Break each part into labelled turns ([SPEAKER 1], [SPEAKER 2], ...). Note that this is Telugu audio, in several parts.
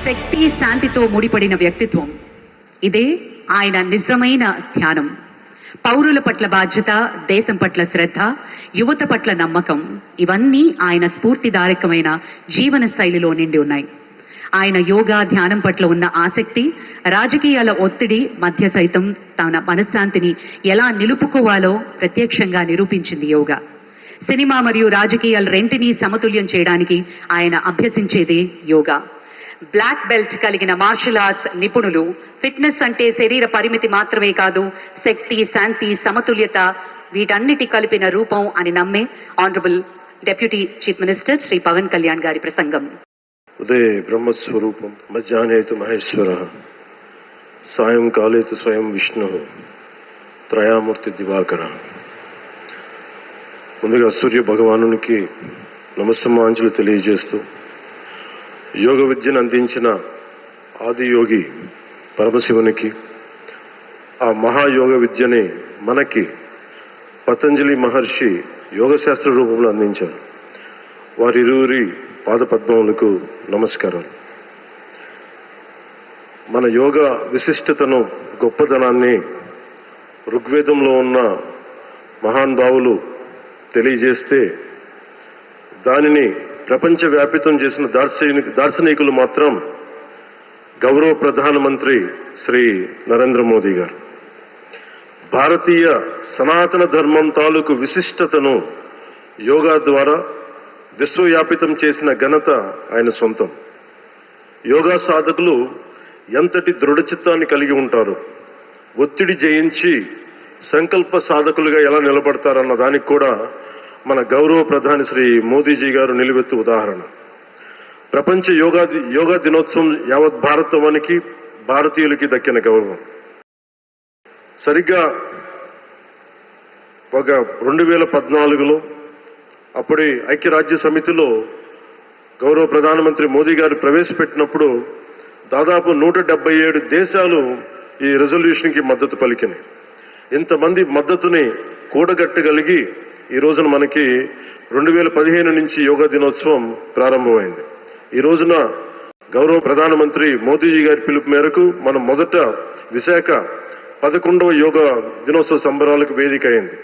[SPEAKER 1] శక్తి శాంతితో ముడిపడిన వ్యక్తిత్వం. ఇదే ఆయన నిజమైన ధ్యానం. పౌరుల పట్ల బాధ్యత, దేశం పట్ల శ్రద్ధ, యువత పట్ల నమ్మకం ఇవన్నీ ఆయన స్ఫూర్తిదాయకమైన జీవన శైలిలో నిండి ఉన్నాయి. ఆయన యోగా ధ్యానం పట్ల ఉన్న ఆసక్తి, రాజకీయాల ఒత్తిడి మధ్య సైతం తన మనశ్శాంతిని ఎలా నిలుపుకోవాలో ప్రత్యక్షంగా నిరూపించింది యోగా. సినిమా మరియు రాజకీయాలు రెంటినీ సమతుల్యం చేయడానికి ఆయన అభ్యసించేదే యోగా. బ్లాక్ బెల్ట్ కలిగిన మార్షల్ ఆర్ట్స్ నిపుణులు ఫిట్నెస్ అంటే శరీర పరిమితి మాత్రమే కాదు, శక్తి, శాంతి, సమతుల్యత వీటన్నిటి కలిపిన రూపం అని నమ్మే honourable deputy chief minister Shri Pawan Kalyan గారి ప్రసంగం.
[SPEAKER 2] ఉదయ బ్రహ్మస్వరూపం, మధ్యాహ్నేతు మహేశ్వర, సాయంకాలేతు స్వయం విష్ణు, త్రయామూర్తి దివాకర. ముందుగా సూర్య భగవానునికి నమస్సమాంజలు తెలియజేస్తూ, యోగ విద్యను అందించిన ఆదియోగి పరమశివునికి, ఆ మహాయోగ విద్యని మనకి పతంజలి మహర్షి యోగశాస్త్ర రూపంలో అందించారు. వారిరువురి పాదపద్మములకు నమస్కారాలు. మన యోగ విశిష్టతను, గొప్పదనాన్ని ఋగ్వేదంలో ఉన్న మహానుభావులు తెలియజేస్తే, దానిని ప్రపంచవ్యాపితం చేసిన దార్శనికులు మాత్రం గౌరవ ప్రధానమంత్రి శ్రీ నరేంద్ర మోదీ గారు. భారతీయ సనాతన ధర్మం తాలూకు విశిష్టతను యోగా ద్వారా విశ్వవ్యాపితం చేసిన ఘనత ఆయన సొంతం. యోగా సాధకులు ఎంతటి దృఢచిత్తాన్ని కలిగి ఉంటారు, ఒత్తిడి జయించి సంకల్ప సాధకులుగా ఎలా నిలబడతారన్న దానికి కూడా మన గౌరవ ప్రధాని శ్రీ మోదీజీ గారు నిలువెత్తు ఉదాహరణ. ప్రపంచ యోగా దినోత్సవం యావత్ భారతవానికి, భారతీయులకి దక్కిన గౌరవం. సరిగ్గా ఒక 2014లో అప్పుడే ఐక్యరాజ్య సమితిలో గౌరవ ప్రధానమంత్రి మోదీ గారు ప్రవేశపెట్టినప్పుడు దాదాపు 177 దేశాలు ఈ రెజల్యూషన్కి మద్దతు పలికినాయి. ఇంతమంది మద్దతుని కూడగట్టగలిగి ఈ రోజున మనకి 2015 నుంచి యోగా దినోత్సవం ప్రారంభమైంది. ఈ రోజున గౌరవ ప్రధానమంత్రి మోదీజీ గారి పిలుపు మేరకు మనం మొదట విశాఖ 11వ యోగా దినోత్సవ సంబరాలకు వేదిక అయింది.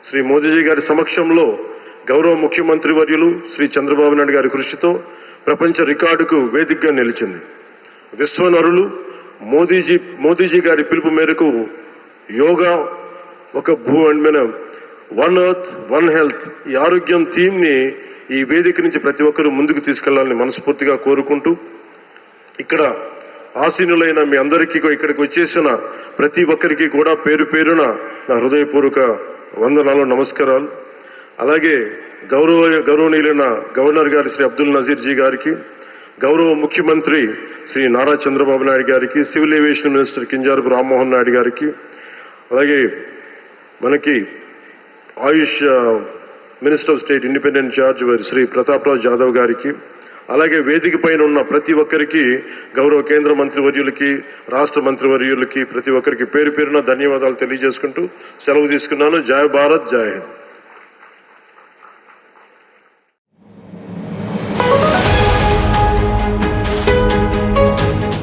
[SPEAKER 2] శ్రీ మోదీజీ గారి సమక్షంలో గౌరవ ముఖ్యమంత్రి వర్యులు శ్రీ చంద్రబాబు నాయుడు గారి కృషితో ప్రపంచ రికార్డుకు వేదికగా నిలిచింది. విశ్వనరులు మోదీజీ గారి పిలుపు మేరకు యోగా ఒక వన్ ఎర్త్ వన్ హెల్త్, ఈ ఆరోగ్యం థీమ్ని ఈ వేదిక నుంచి ప్రతి ఒక్కరూ ముందుకు తీసుకెళ్లాలని మనస్ఫూర్తిగా కోరుకుంటూ, ఇక్కడ ఆసీనులైన మీ అందరికీ, ఇక్కడికి వచ్చేసిన ప్రతి ఒక్కరికి కూడా పేరు పేరున నా హృదయపూర్వక వందనాలు, నమస్కారాలు. అలాగే గౌరవనీయులైన గవర్నర్ గారి శ్రీ అబ్దుల్ నజీర్ జీ గారికి, గౌరవ ముఖ్యమంత్రి శ్రీ నారా చంద్రబాబు నాయుడు గారికి, civil aviation minister Kinjarapu Rammohan Naidu గారికి, అలాగే మనకి Ayush minister of state independent charge Shri Prataprao Jadhav గారికి, అలాగే వేదిక పైన ఉన్న ప్రతి ఒక్కరికి, గౌరవ కేంద్ర మంత్రివర్యులకి, రాష్ట్ర మంత్రివర్యులకి, ప్రతి ఒక్కరికి పేరు పేరున ధన్యవాదాలు తెలియజేసుకుంటూ సెలవు తీసుకున్నాను. జై భారత్, జై హింద్.